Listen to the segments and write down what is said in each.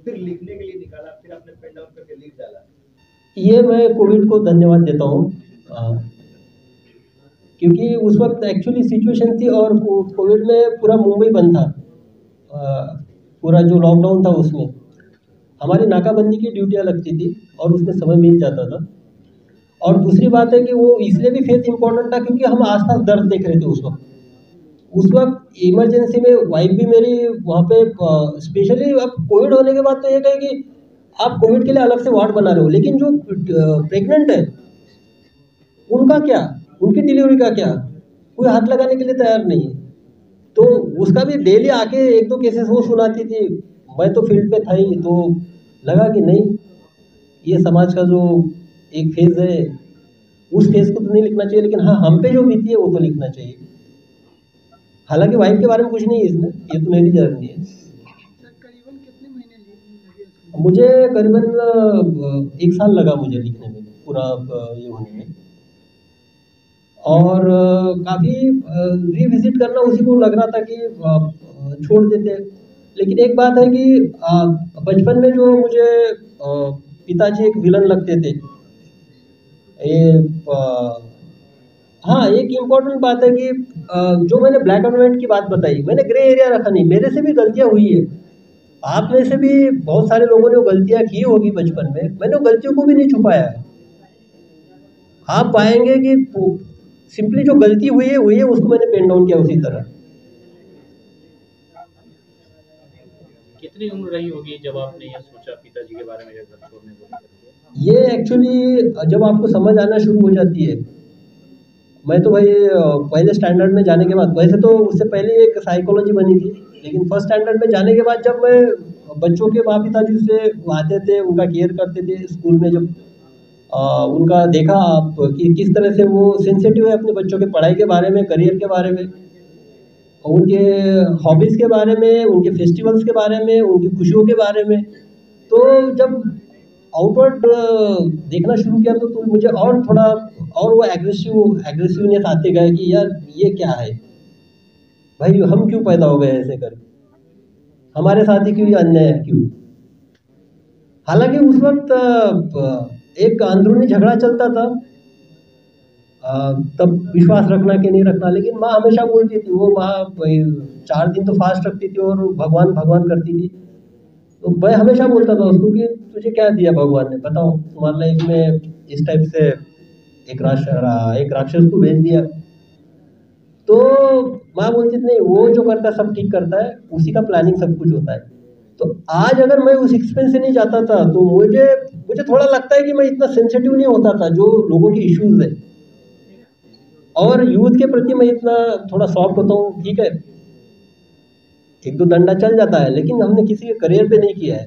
फिर लिखने के लिए निकाला, फिर आपने पेन डाउन करके लिख डाला। ये मैं कोविड को धन्यवाद देता हूँ, क्योंकि उस वक्त एक्चुअली सिचुएशन थी और कोविड में पूरा मुंबई बंद था। पूरा जो लॉकडाउन था उसमें हमारी नाकाबंदी की ड्यूटियाँ लगती थी और उसमें समय मिल जाता था। और दूसरी बात है कि वो इसलिए भी फेथ इम्पोर्टेंट था क्योंकि हम आसपास दर्द देख रहे थे उस वक्त इमरजेंसी में वाइफ भी मेरी वहाँ पे, स्पेशली अब कोविड होने के बाद तो ये कहे कि आप कोविड के लिए अलग से वार्ड बना रहे हो, लेकिन जो प्रेग्नेंट है उनका क्या, उनकी डिलीवरी का क्या, कोई हाथ लगाने के लिए तैयार नहीं है। तो उसका भी डेली आके एक दो केसेस वो सुनाती थी। मैं तो फील्ड पे था ही, तो लगा कि नहीं, ये समाज का जो एक फेज है उस फेज को तो नहीं लिखना चाहिए, लेकिन हाँ हम पे जो बीती है वो तो लिखना चाहिए। हालांकि वाइफ के बारे में कुछ नहीं है इसमें, ये तो मेरी जर्नी है। करीबन कितने महीने लगे? मुझे करीबन 1 साल लगा मुझे लिखने में, पूरा ये होने में। और काफ़ी रिविजिट करना उसी को लग रहा था कि छोड़ देते। लेकिन एक बात है कि बचपन में जो मुझे पिताजी एक विलन लगते थे। हाँ, एक इम्पॉर्टेंट बात है कि जो मैंने ब्लैक एंड व्हाइट की बात बताई, मैंने ग्रे एरिया रखा नहीं। मेरे से भी गलतियाँ हुई है, आप में से भी बहुत सारे लोगों ने वो गलतियाँ की होगी बचपन में, मैंने वो गलतियों को भी नहीं छुपाया है। आप पाएंगे कि सिंपली जो गलती हुई है उसको मैंने पेन डाउन किया उसी तरह। कितनी उम्र रही होगी जब आपने ये सोचा पिताजी के बारे में घर छोड़ने को? ये एक्चुअली जब आपको समझ आना शुरू हो जाती है। मैं तो भाई पहले स्टैंडर्ड में जाने के बाद, वैसे तो उससे पहले एक साइकोलॉजी बनी थी, लेकिन फर्स्ट स्टैंडर्ड में जाने के बाद जब मैं बच्चों के माँ पिताजी से आते थे, उनका केयर करते थे स्कूल में, जब उनका देखा आप कि किस तरह से वो सेंसिटिव है अपने बच्चों के पढ़ाई के बारे में, करियर के बारे में, उनके हॉबीज़ के बारे में, उनके फेस्टिवल्स के बारे में, उनकी खुशियों के बारे में। तो जब आउटवर्ड देखना शुरू किया तो मुझे और थोड़ा और वो एग्रेसिवनेस आते गए कि यार ये क्या है भाई, हम क्यों पैदा हो गए ऐसे कर, हमारे साथ ही क्यों ये अन्याय है, क्यों। हालांकि उस वक्त एक अंदरूनी झगड़ा चलता था, तब विश्वास रखना कि नहीं रखना, लेकिन माँ हमेशा बोलती थी, वो माँ 4 दिन तो फास्ट रखती थी और भगवान भगवान करती थी। तो मैं हमेशा बोलता था उसको कि तुझे क्या दिया भगवान ने, बताओ, तुम्हारे लाइफ में इस टाइप से एक राक्षस को भेज दिया। तो माँ बोलती थी नहीं, वो जो करता है सब ठीक करता है, उसी का प्लानिंग सब कुछ होता है। तो आज अगर मैं उस एक्सपेंस से नहीं जाता था तो मुझे थोड़ा लगता है कि मैं इतना सेंसिटिव नहीं होता था जो लोगों की इश्यूज है, और यूथ के प्रति मैं इतना थोड़ा सॉफ्ट होता हूँ। ठीक है, एक दो डंडा चल जाता है, लेकिन हमने किसी के करियर पे नहीं किया है।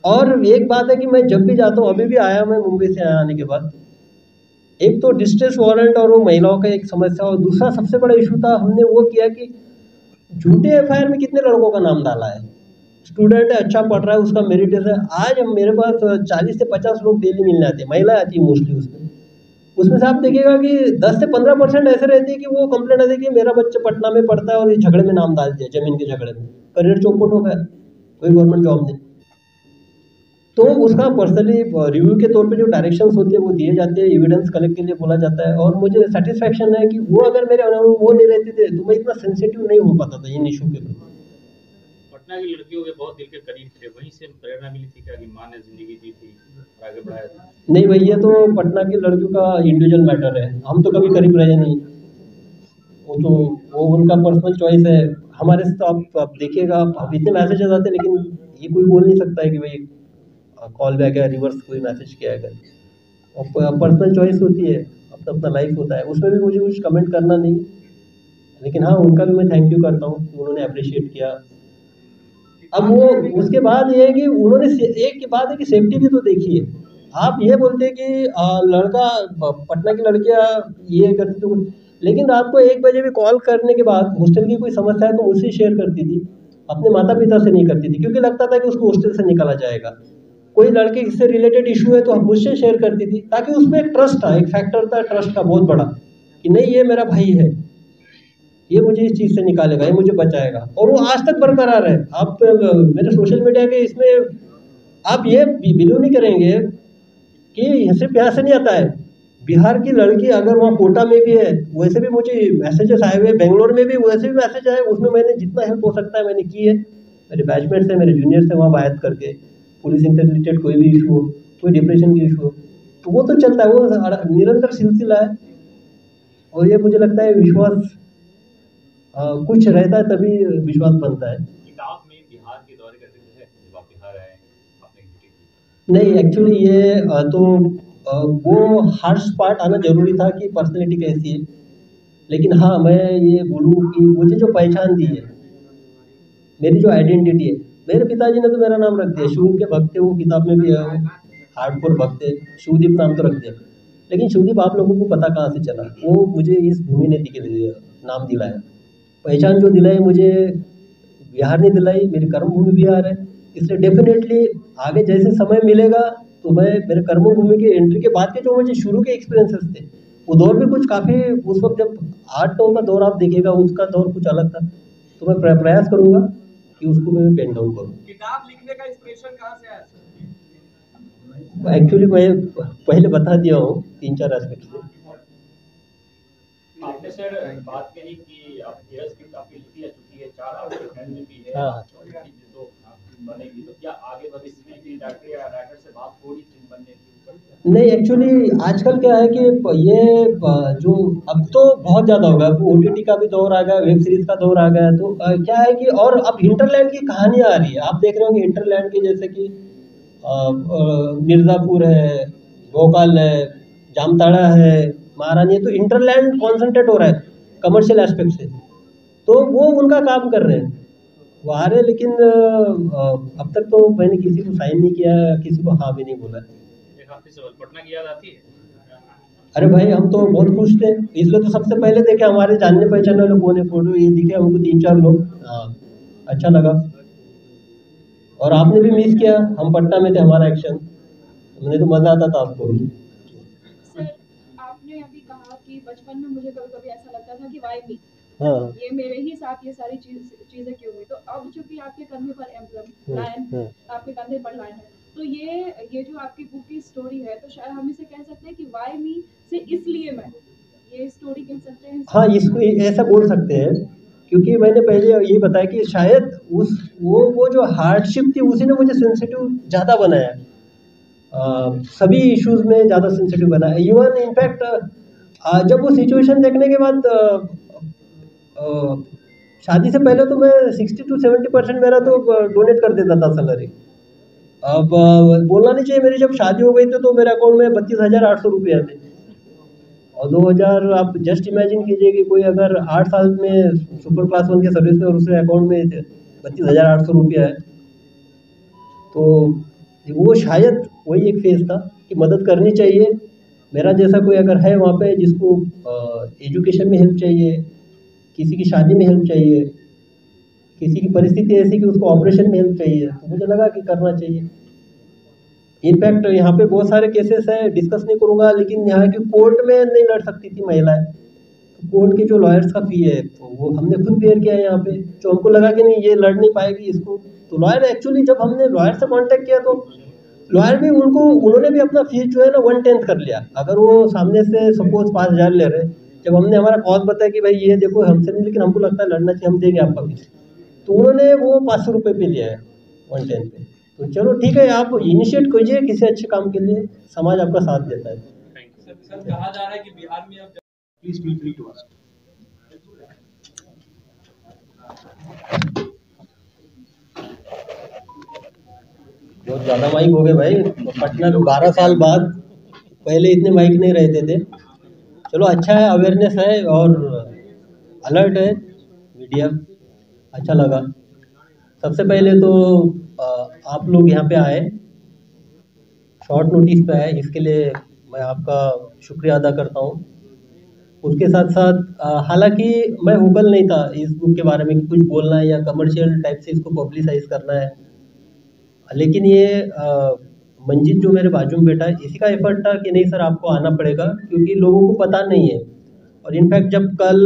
और एक बात है कि मैं जब भी जाता हूँ, अभी भी आया मैं मुंबई से आने के बाद, एक तो डिस्ट्रेस वारंट और वो महिलाओं का एक समस्या, और दूसरा सबसे बड़ा इशू था, हमने वो किया कि झूठे एफआईआर में कितने लड़कों का नाम डाला है। स्टूडेंट है, अच्छा पढ़ रहा है, उसका मेरिट है। आज मेरे पास 40 से 50 लोग डेली मिलने आते हैं, महिला आती है मोस्टली। उसमें से आप देखिएगा कि 10 से 15% ऐसे रहते हैं कि वो कंप्लेंट आती है कि मेरा बच्चा पटना में पढ़ता है और ये झगड़े में नाम डाल दिया, जमीन के झगड़े में, करियर चौपट हो गया, कोई गवर्नमेंट जॉब नहीं। तो उसका पर्सनली रिव्यू के तौर पे जो डायरेक्शंस होते हैं वो दिए जाते हैं, एविडेंस कलेक्ट के लिए बोला जाता है, और मुझे सेटिस्फैक्शन है कि वो अगर मेरे वो नहीं रहते थे तो मैं इतना सेंसिटिव नहीं हो पाता था इन इशू के प्रति। पटना की लड़कियों के बहुत दिल के करीब थे, वहीं से प्रेरणा मिली थी क्या कि माँ ने जिंदगी दी थी और आगे बढ़ाया था? नहीं भाई, ये तो पटना की लड़कियों का इंडिविजुअल मैटर है, हम तो कभी करीब रहे नहीं, वो उनका पर्सनल चॉइस है। हमारे से तो आप देखिएगा, आप इतने मैसेजेस आते हैं, लेकिन ये कोई बोल नहीं सकता है कि भाई कॉल बैक है, रिवर्स कोई मैसेज किया है, और पर्सनल चॉइस होती है, अपना अपना लाइफ होता है, उसमें भी मुझे कुछ कमेंट करना नहीं। लेकिन हाँ, उनका भी मैं थैंक यू करता हूँ, उन्होंने अप्रिशिएट किया। अब वो उसके बाद ये है कि उन्होंने एक बात है कि सेफ्टी भी तो देखी है। आप ये बोलते हैं कि लड़का, पटना की लड़कियाँ ये करती तो, लेकिन रात को 1 बजे भी कॉल करने के बाद हॉस्टल की कोई समस्या है तो मुझसे शेयर करती थी, अपने माता पिता से नहीं करती थी, क्योंकि लगता था कि उसको हॉस्टल से निकाला जाएगा। कोई लड़के से रिलेटेड इशू है तो मुझसे शेयर करती थी, ताकि उसमें एक ट्रस्ट था, एक फैक्टर था ट्रस्ट का बहुत बड़ा, कि नहीं ये मेरा भाई है। ये मुझे इस चीज़ से निकालेगा, ये मुझे बचाएगा, और वो आज तक बरकरार है। आप मेरे सोशल मीडिया के इसमें आप ये बिलीव नहीं करेंगे कि सिर्फ यहाँ से नहीं आता है, बिहार की लड़की अगर वहाँ कोटा में भी है, वैसे भी मुझे मैसेजेस आए हुए, बेंगलोर में भी वैसे भी मैसेज आए, उसमें मैंने जितना हेल्प हो सकता है मैंने की है। मेरे बैचमेट से, मेरे जूनियर से वहाँ बात करके, पुलिसिंग से रिलेटेड कोई भी इशू हो, कोई डिप्रेशन की इशू हो, तो वो तो चलता है, वो निरंतर सिलसिला है। और ये मुझे लगता है विश्वास कुछ रहता है तभी विश्वास बनता है। किताब में बिहार के दौरे का जिक्र है, जब आप बिहार आए आपने ड्यूटी की? नहीं, एक्चुअली ये वो हार्श पार्ट आना जरूरी था कि पर्सनैलिटी कैसी है, लेकिन हाँ मैं ये बोलूँ कि मुझे जो पहचान दी है, मेरी जो आइडेंटिटी है, मेरे पिताजी ने तो मेरा नाम रख दिया शिव के भक्त है, वो किताब में भी है, वो हार्डकोर भक्त है, शिवदीप नाम तो रख दिया, लेकिन शिवदीप आप लोगों को पता कहाँ से चला, वो मुझे इस भूमि ने नाम दिलाया, पहचान जो दिलाई मुझे बिहार ने दिलाई, मेरी कर्मभूमि बिहार है, इसलिए डेफिनेटली आगे जैसे समय मिलेगा तो मैं मेरे कर्मभूमि की एंट्री के बाद के जो मुझे शुरू के एक्सपीरियंसेस थे, वो दौर भी कुछ काफ़ी, उस वक्त जब 8-9 का दौर आप देखिएगा, उसका दौर कुछ अलग था, तो मैं प्रयास करूँगा कि उसको मैं पेन डाउन करूँ। किताब लिखने का इंस्पिरेशन कहाँ से आया? एक्चुअली मैं पहले बता दिया हूँ 3-4 एस्पेक्ट से। आपने सर बात कही कि आप स्क्रिप्ट आपकी लिखी जा चुकी है, 4 आपकी हैंड में भी है, हाँ। तो बनेगी, तो क्या आगे भविष्य में भी डायरेक्टर या राइटर से बात हो रही फिल्म बनने की? नहीं, एक्चुअली आजकल क्या है कि ये जो अब तो बहुत ज़्यादा हो गया, अब OTT का भी दौर आ गया, वेब सीरीज का दौर आ गया, तो क्या है कि और अब हिंटरलैंड की कहानियाँ आ रही है, आप देख रहे होंगे हिंटरलैंड की, जैसे कि मिर्ज़ापुर है, भोकाल है, जामताड़ा है, महारानी है, तो हिंटरलैंड कॉन्सेंट्रेट हो रहा है कमर्शियल एस्पेक्ट से, तो वो उनका काम कर रहे हैं, वो आ रहे हैं, लेकिन अब तक तो मैंने किसी को साइन नहीं किया, किसी को हाँ भी नहीं बोला। एक हाथी सवाल, पटना की याद आती है? अरे भाई हम तो बहुत खुश थे, इसलिए तो सबसे पहले देखे हमारे जानने पहचाने वाले कौन है, फोटो ये दिखे हमको 3-4 लोग, हाँ अच्छा लगा, और आपने भी मिस किया, हम पटना में थे, हमारा एक्शन, मुझे तो मजा आता था आपको भी। सर आपने अभी कहा कि बचपन में मुझे कभी कभी ऐसा लगता था कि वाई मी, हाँ ये मेरे ही साथ ये सारी चीजें क्यों हुई, तो अब चूंकि आपके कंधे पर एम्ब्लम लायन, आपके कंधे पर लायन है, तो ये जो आपकी बुक की स्टोरी है, तो शायद हम इसे कह सकते हैं कि वाई मी से इसलिए मैं, ये स्टोरी कह सकते हैं। हाँ, इसको ऐसा बोल सकते हैं, क्योंकि मैंने पहले ये बताया कि शायद वो जो हार्डशिप थी उसी ने मुझे सेंसिटिव ज़्यादा बनाया, सभी इश्यूज में ज़्यादा सेंसिटिव बनाया, इवन इनफैक्ट जब वो सिचुएशन देखने के बाद शादी से पहले तो मैं 60 to 70% मेरा तो डोनेट कर देता था सैलरी, अब बोलना नहीं चाहिए, मेरी जब शादी हो गई थी तो मेरे अकाउंट में 32,800 रुपये थे, और 2000 आप जस्ट इमेजिन कीजिए कि कोई अगर 8 साल में सुपर क्लास 1 के सर्विस में और उसके अकाउंट में 32,800 रुपया है, तो वो शायद वही एक फेज था कि मदद करनी चाहिए, मेरा जैसा कोई अगर है वहाँ पे जिसको एजुकेशन में हेल्प चाहिए, किसी की शादी में हेल्प चाहिए, किसी की परिस्थिति ऐसी कि उसको ऑपरेशन में हेल्प चाहिए, तो मुझे लगा कि करना चाहिए। इनफैक्ट यहाँ पे बहुत सारे केसेस हैं, डिस्कस नहीं करूँगा, लेकिन यहाँ की कोर्ट में नहीं लड़ सकती थी महिलाएं, तो कोर्ट के जो लॉयर्स का फी है तो वो हमने खुद बेयर किया है यहाँ पे, तो हमको लगा कि नहीं ये लड़ नहीं पाएगी इसको, तो लॉयर एक्चुअली जब हमने लॉयर से कांटेक्ट किया तो लॉयर भी उन्होंने भी अपना फीस जो है ना 1/10 कर लिया, अगर वो सामने से सपोज 5,000 ले रहे, जब हमने हमारा कॉज बताया कि भाई ये देखो हमसे नहीं, लेकिन हमको लगता है लड़ना चाहिए, हम देंगे आपका फीस, तो उन्होंने वो 500 रुपये पे लिया है 1/10 पे, तो चलो ठीक है, आप इनिशिएट कीजिए किसी अच्छे काम के लिए, समाज आपका साथ देता है। सर कहा जा रहा है कि बिहार में अब please feel free to ask. बहुत ज़्यादा माइक हो गए भाई, पटना में 12 साल बाद, पहले इतने माइक नहीं रहते थे, चलो अच्छा है, अवेयरनेस है और अलर्ट है मीडिया, अच्छा लगा। सबसे पहले तो आप लोग यहाँ पे आए, शॉर्ट नोटिस पे आए, इसके लिए मैं आपका शुक्रिया अदा करता हूँ। उसके साथ साथ हालांकि मैं हुबल नहीं था इस बुक के बारे में कि कुछ बोलना है या कमर्शियल टाइप से इसको पब्लिसाइज करना है, लेकिन ये मंजीत जो मेरे बाजू में बैठा है, इसी का एफर्ट था कि नहीं सर आपको आना पड़ेगा, क्योंकि लोगों को पता नहीं है, और इनफैक्ट जब कल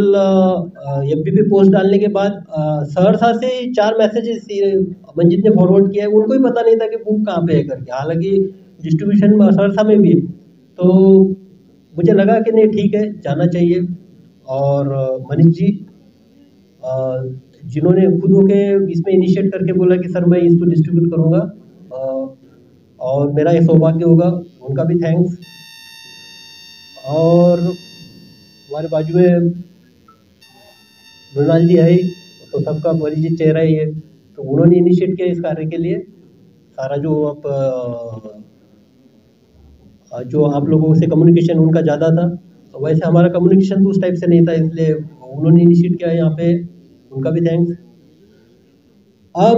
FB पे पोस्ट डालने के बाद सहरसा से 4 मैसेजेस मंजित ने फॉरवर्ड किया है, उनको ही पता नहीं था कि बुक कहाँ पे है करके, हालांकि डिस्ट्रीब्यूशन सहरसा में भी है। तो मुझे लगा कि नहीं ठीक है, जाना चाहिए। और मनीष जी जिन्होंने खुद होके इसमें इनिशिएट करके बोला कि सर मैं इसको डिस्ट्रीब्यूट करूँगा और मेरा ये सौभाग्य होगा, उनका भी थैंक्स। और हमारे बाजू में मृणाल जी है तो सबका परिचित चेहरा ही है, तो उन्होंने इनिशिएट किया इस कार्य के लिए। सारा जो आप लोगों से कम्युनिकेशन उनका ज़्यादा था, तो वैसे हमारा कम्युनिकेशन तो उस टाइप से नहीं था, इसलिए उन्होंने इनिशिएट किया यहाँ पे, उनका भी थैंक्स। अब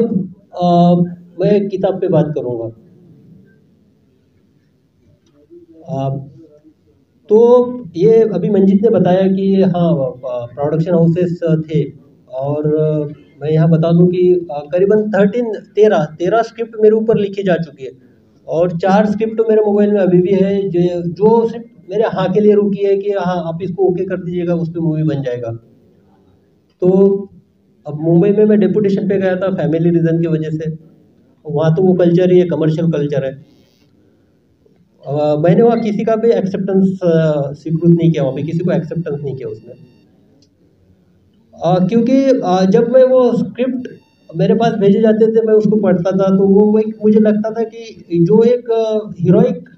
मैं किताब पे बात करूँगा। तो ये अभी मंजित ने बताया कि हाँ प्रोडक्शन हाउसेस थे, और मैं यहाँ बता दूँ कि करीबन 13 स्क्रिप्ट मेरे ऊपर लिखी जा चुकी है, और 4 स्क्रिप्ट मेरे मोबाइल में अभी भी है जो सिर्फ मेरे हाँ के लिए रुकी है कि हाँ आप इसको ओके कर दीजिएगा, उस पर मूवी बन जाएगा। तो अब मुंबई में मैं डेपुटेशन पे गया था फैमिली रीज़न की वजह से, वहाँ तो वो कल्चर ही है, कमर्शियल कल्चर है। मैंने वहाँ किसी का भी एक्सेप्टेंस स्वीकृत नहीं किया, वहाँ पे किसी को एक्सेप्टेंस नहीं किया उसमें, क्योंकि जब मैं वो स्क्रिप्ट मेरे पास भेजे जाते थे मैं उसको पढ़ता था, तो वो एक मुझे लगता था कि जो एक हीरोइक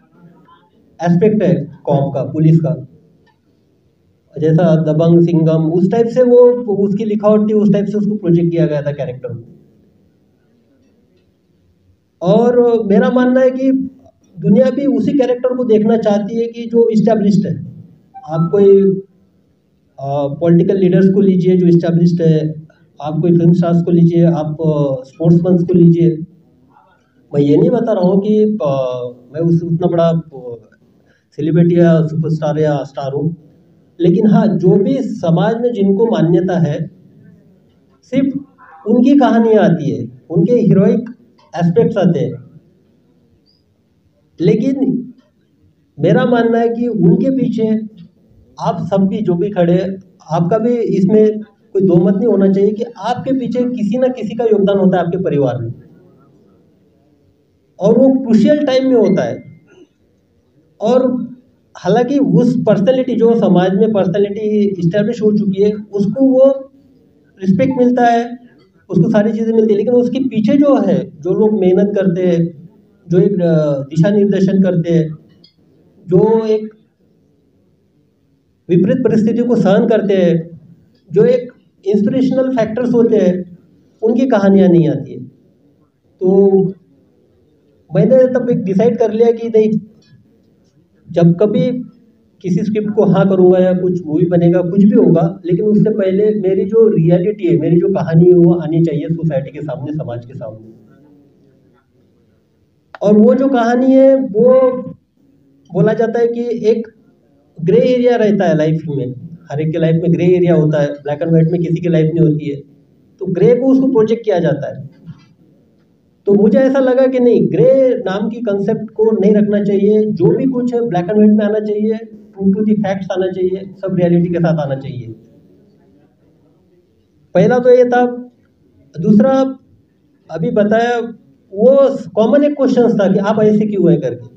एस्पेक्ट है कॉप का, पुलिस का, जैसा दबंग सिंघम, उस टाइप से वो उसकी लिखावट थी, उस टाइप से उसको प्रोजेक्ट किया गया था कैरेक्टर को। और मेरा मानना है कि दुनिया भी उसी कैरेक्टर को देखना चाहती है कि जो इस्टेब्लिश्ड है। आप कोई पॉलिटिकल लीडर्स को लीजिए जो इस्टेब्लिश्ड है, आप कोई फिल्म स्टार्स को लीजिए, आप स्पोर्ट्समैन को लीजिए। मैं ये नहीं बता रहा हूँ कि मैं उतना बड़ा सेलिब्रिटी या सुपरस्टार या स्टार हूँ, लेकिन हाँ जो भी समाज में जिनको मान्यता है सिर्फ उनकी कहानियाँ आती है, उनके हीरोइक एस्पेक्ट्स आते हैं। लेकिन मेरा मानना है कि उनके पीछे आप सब भी जो भी खड़े, आपका भी इसमें कोई दो मत नहीं होना चाहिए कि आपके पीछे किसी ना किसी का योगदान होता है आपके परिवार में, और वो क्रूशियल टाइम में होता है। और हालांकि उस पर्सनैलिटी जो समाज में पर्सनैलिटी इस्टेब्लिश हो चुकी है उसको वो रिस्पेक्ट मिलता है, उसको सारी चीज़ें मिलती है, लेकिन उसके पीछे जो है, जो लोग मेहनत करते हैं, जो एक दिशा निर्देशन करते हैं, जो एक विपरीत परिस्थितियों को सहन करते हैं, जो एक इंस्पिरेशनल फैक्टर्स होते हैं, उनकी कहानियाँ नहीं आती है। तो मैंने तब एक डिसाइड कर लिया कि नहीं, जब कभी किसी स्क्रिप्ट को हाँ करूँगा या कुछ मूवी बनेगा, कुछ भी होगा, लेकिन उससे पहले मेरी जो रियलिटी है, मेरी जो कहानी है वो आनी चाहिए सोसाइटी के सामने, समाज के सामने। और वो जो कहानी है वो बोला जाता है कि एक ग्रे एरिया रहता है लाइफ में, हर एक के लाइफ में ग्रे एरिया होता है, ब्लैक एंड व्हाइट में किसी की लाइफ नहीं होती है, तो ग्रे को उसको प्रोजेक्ट किया जाता है। तो मुझे ऐसा लगा कि नहीं, ग्रे नाम की कंसेप्ट को नहीं रखना चाहिए, जो भी कुछ है ब्लैक एंड व्हाइट में आना चाहिए, ट्रू टू दी फैक्ट्स आना चाहिए, सब रियलिटी के साथ आना चाहिए। पहला तो ये था। दूसरा, अभी बताया वो कॉमन एक क्वेश्चन था कि आप ऐसे क्यों है करके,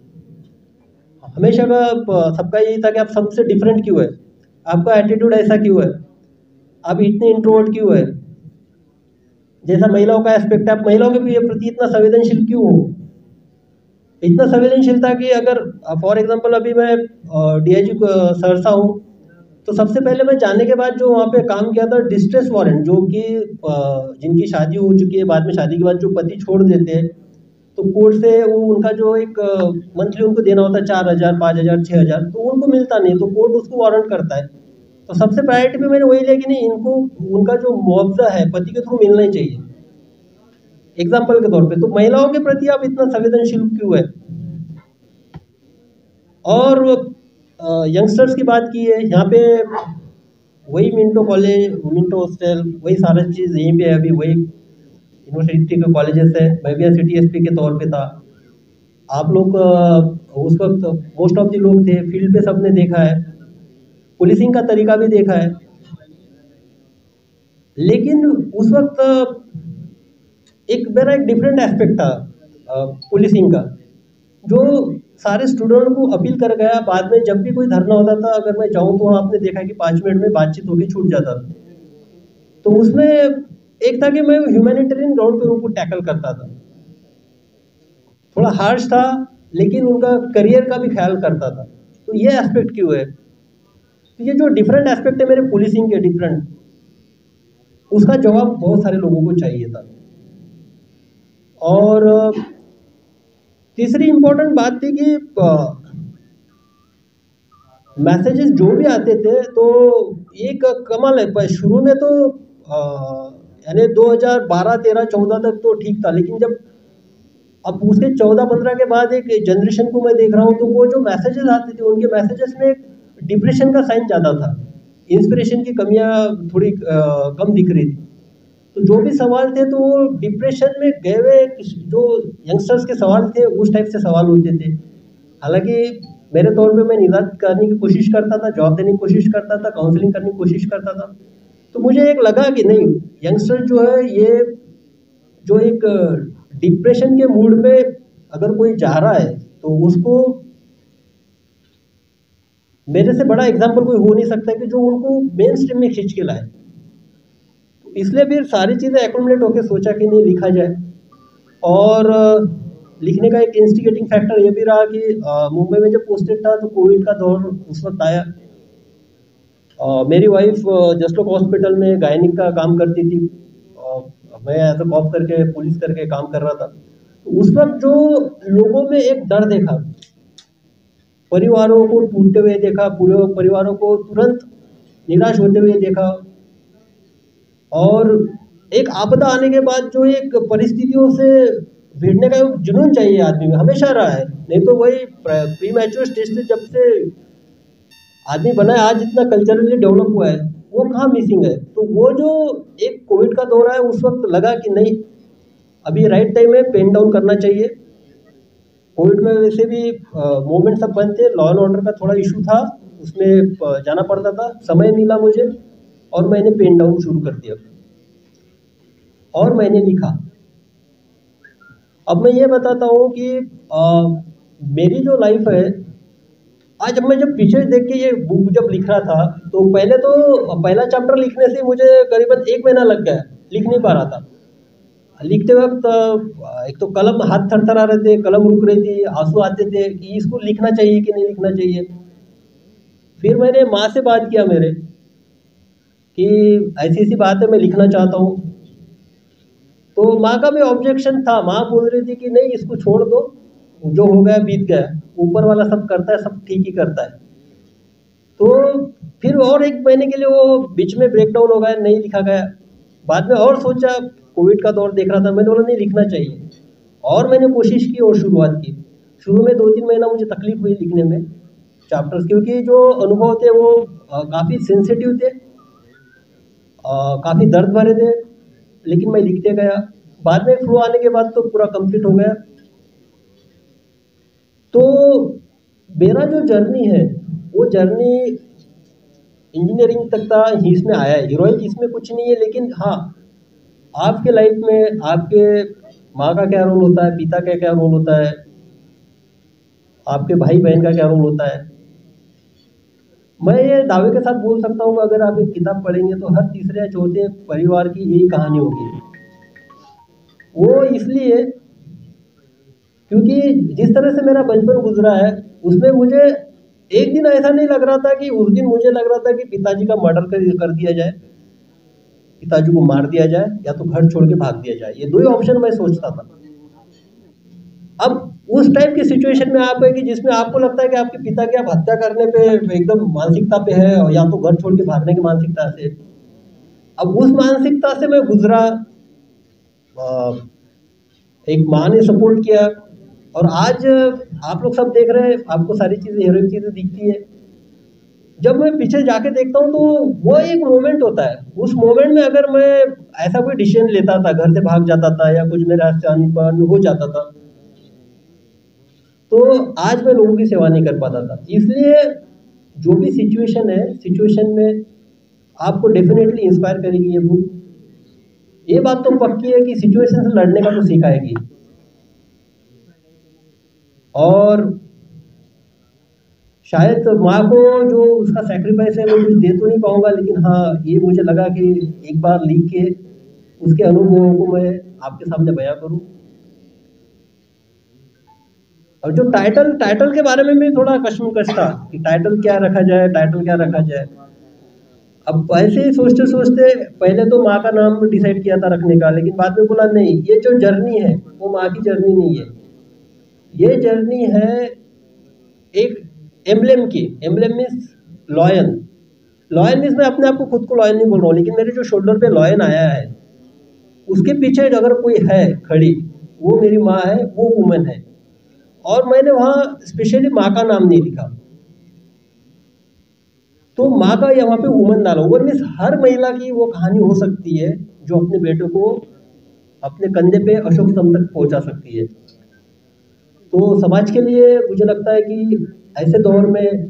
हमेशा का सबका यही था कि आप सबसे डिफरेंट क्यों है, आपका एटीट्यूड ऐसा क्यों है, आप इतने इंट्रोवर्ट क्यों है, जैसा महिलाओं का एस्पेक्ट है आप महिलाओं के प्रति इतना संवेदनशील क्यों हो। इतना संवेदनशील था कि अगर फॉर एग्जांपल अभी मैं DIG सहरसा हूँ, तो सबसे पहले मैं जाने के बाद जो वहाँ पे काम किया था डिस्ट्रेस वारंट, जो कि जिनकी शादी हो चुकी है, बाद में शादी के बाद जो पति छोड़ देते हैं, तो कोर्ट से वो उनका जो एक मंथली उनको देना होता है 4,000, 5,000, 6,000, तो उनको मिलता नहीं, तो कोर्ट उसको वारंट करता है। तो सबसे प्रायोरिटी पे मैंने वही लिया कि नहीं, इनको उनका जो मुआवजा है पति के थ्रू मिलना ही चाहिए, एग्जाम्पल के तौर पे। तो महिलाओं के प्रति आप इतना संवेदनशील क्यों है। और यंगस्टर्स की बात की है, यहाँ पे वही मिंटो कॉलेज, मिंटो हॉस्टल, वही सारा चीज़ यहीं पे है, अभी वही यूनिवर्सिटी के कॉलेजेस है। मैं भी सिटी SP के तौर पे था। आप लोग उस वक्त मोस्ट ऑफ द लोग थे फील्ड पे, सबने देखा है पुलिसिंग का तरीका भी देखा है। लेकिन उस वक्त एक मेरा एक डिफरेंट एस्पेक्ट था पुलिसिंग का, जो सारे स्टूडेंट को अपील कर गया। बाद में जब भी कोई धरना होता था, अगर मैं जाऊं तो आपने देखा कि 5 मिनट में बातचीत होकर छूट जाता था। तो उसमें एक था कि मैं ह्यूमैनिटेरियन ग्राउंड पे उनको टैकल करता था। थोड़ा हार्श था, लेकिन उनका करियर का भी ख्याल करता था। तो ये एस्पेक्ट क्यों है? तो ये जो डिफरेंट एस्पेक्ट है मेरे पुलिसिंग के डिफरेंट, उसका जवाब बहुत सारे लोगों को चाहिए था। और तीसरी इम्पोर्टेंट बात थी कि मैसेजेस जो भी आते थे तो एक कमाल है। शुरू में तो यानी 2012, 13, 14 तक तो ठीक था, लेकिन जब अब उसके 14-15 के बाद एक जनरेशन को मैं देख रहा हूँ, तो वो जो मैसेजेस आते थे उनके मैसेजेस में एक डिप्रेशन का साइन ज़्यादा था, इंस्पिरेशन की कमियाँ थोड़ी कम दिख रही थी। तो जो भी सवाल थे तो वो डिप्रेशन में गए हुए जो यंगस्टर्स के सवाल थे उस टाइप से सवाल होते थे। हालांकि मेरे तौर पे मैं निदान करने की कोशिश करता था, जवाब देने की कोशिश करता था, काउंसलिंग करने की कोशिश करता था। तो मुझे एक लगा कि नहीं, यंगस्टर जो है ये जो एक डिप्रेशन के मूड में अगर कोई जा रहा है तो उसको मेरे से बड़ा एग्जाम्पल कोई हो नहीं सकता कि जो उनको मेन स्ट्रीम में खींच के लाए। इसलिए फिर सारी चीज़ें एक्यूमुलेट होकर सोचा कि नहीं लिखा जाए। और लिखने का एक इंस्टिगेटिंग फैक्टर ये भी रहा कि मुंबई में जब पोस्टेड था तो कोविड का दौर उस वक्त आया। मेरी वाइफ जस्टलोक हॉस्पिटल में गायनिक का काम करती थी, मैं एज अ कॉप करके पुलिस करके काम कर रहा था। तो उस वक्त जो लोगों में एक डर देखा, परिवारों को टूटते हुए देखा, पूरे परिवारों को तुरंत निराश होते हुए देखा, और एक आपदा आने के बाद जो एक परिस्थितियों से भिड़ने का जुनून चाहिए आदमी में हमेशा रहा है। नहीं तो वही प्री मैच्योर स्टेज से जब से आदमी बना है, आज इतना कल्चरली डेवलप हुआ है, वो कहाँ मिसिंग है। तो वो जो एक कोविड का दौर है, उस वक्त लगा कि नहीं अभी राइट टाइम है, पेन डाउन करना चाहिए। कोविड में वैसे भी मूवमेंट सब बंद थे, लॉ एंड ऑर्डर का थोड़ा इशू था, उसमें जाना पड़ता था, समय मिला मुझे और मैंने पेन डाउन शुरू कर दिया और मैंने लिखा। अब मैं ये बताता हूँ कि मेरी जो लाइफ है, आज मैं जब पीछे देख के ये बुक जब लिख रहा था तो पहले तो पहला चैप्टर लिखने से मुझे करीबन 1 महीना लग गया, लिख नहीं पा रहा था। लिखते वक्त एक तो कलम हाथ थरथरा रहे थे, कलम रुक रही थी, आंसू आते थे कि इसको लिखना चाहिए कि नहीं लिखना चाहिए। फिर मैंने माँ से बात किया मेरे कि ऐसी ऐसी बात है, मैं लिखना चाहता हूँ। तो माँ का भी ऑब्जेक्शन था, माँ बोल रही थी कि नहीं इसको छोड़ दो, जो हो गया बीत गया, ऊपर वाला सब करता है, सब ठीक ही करता है। तो फिर और 1 महीने के लिए वो बीच में ब्रेकडाउन हो गया, नहीं लिखा गया। बाद में और सोचा, कोविड का दौर देख रहा था, मैंने बोला नहीं लिखना चाहिए, और मैंने कोशिश की और शुरुआत की। शुरू में 2-3 महीना मुझे तकलीफ हुई लिखने में चैप्टर्स, क्योंकि जो अनुभव थे वो काफ़ी सेंसिटिव थे, काफ़ी दर्द भरे थे, लेकिन मैं लिखते गया। बाद में फ्लो आने के बाद तो पूरा कंप्लीट हो गया। तो मेरा जो जर्नी है वो जर्नी इंजीनियरिंग तक था, इसमें आया है। हीरोइक इसमें कुछ नहीं है, लेकिन हाँ आपके लाइफ में आपके माँ का क्या रोल होता है, पिता का क्या रोल होता है, आपके भाई बहन का क्या रोल होता है। मैं ये दावे के साथ बोल सकता हूँ कि अगर आप एक किताब पढ़ेंगे तो हर तीसरे या चौथे परिवार की यही कहानी होगी। वो इसलिए क्योंकि जिस तरह से मेरा बचपन गुजरा है उसमें मुझे एक दिन ऐसा नहीं लग रहा था कि उस दिन मुझे लग रहा था कि पिताजी का मर्डर कर दिया जाए, पिताजी को मार दिया जाए, या तो घर छोड़ के भाग दिया जाए। ये 2 ही ऑप्शन मैं सोचता था। अब उस टाइप की सिचुएशन में आप है कि जिसमें आपको लगता है कि आपके पिता की आप हत्या करने पे एकदम मानसिकता पे है, और या तो घर छोड़ के भागने की मानसिकता से। अब उस मानसिकता से मैं गुजरा, एक माँ ने सपोर्ट किया, और आज आप लोग सब देख रहे हैं, आपको सारी चीज़ें हीरोइक चीज़ें दिखती है। जब मैं पीछे जाके देखता हूँ तो वो एक मोमेंट होता है। उस मोमेंट में अगर मैं ऐसा कोई डिसीजन लेता था, घर से भाग जाता था या कुछ मेरे से अनबन हो जाता था, तो आज मैं लोगों की सेवा नहीं कर पाता था। इसलिए जो भी सिचुएशन है, सिचुएशन में आपको डेफिनेटली इंस्पायर करेगी ये बुक। ये बात तो पक्की है कि सिचुएशन से लड़ने का तो सिखाएगी। और शायद माँ को जो उसका सेक्रीफाइस है वो कुछ दे तो नहीं पाऊंगा, लेकिन हाँ ये मुझे लगा कि एक बार लिख के उसके अनुभवों को मैं आपके सामने बयां करूं। और जो टाइटल के बारे में भी थोड़ा कश्मकश था कि टाइटल क्या रखा जाए। अब ऐसे ही सोचते सोचते पहले तो माँ का नाम डिसाइड किया था रखने का, लेकिन बाद में बोला नहीं, ये जो जर्नी है वो माँ की जर्नी नहीं है, ये जर्नी है एक एम्ब्लेम की। Emblem means lion. Lion means मैं अपने आप को खुद को लॉयन नहीं बोल रहा हूँ, लेकिन मेरे जो शोल्डर पे लॉयन आया है उसके पीछे अगर कोई है खड़ी, वो मेरी माँ है, वो वुमन है। और मैंने वहाँ स्पेशली माँ का नाम नहीं लिखा, तो माँ का यहाँ पे वुमन डाला। वुमन मीन्स हर महिला की वो कहानी हो सकती है जो अपने बेटे को अपने कंधे पे अशोक स्तंभ तक पहुंचा सकती है। तो समाज के लिए मुझे लगता है कि ऐसे दौर में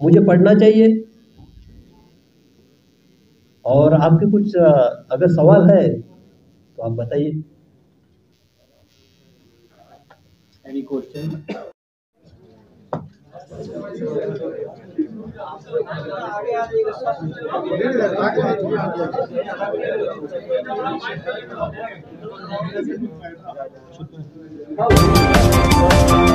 मुझे पढ़ना चाहिए। और आपके कुछ अगर सवाल है तो आप बताइए। Any question? हाँ।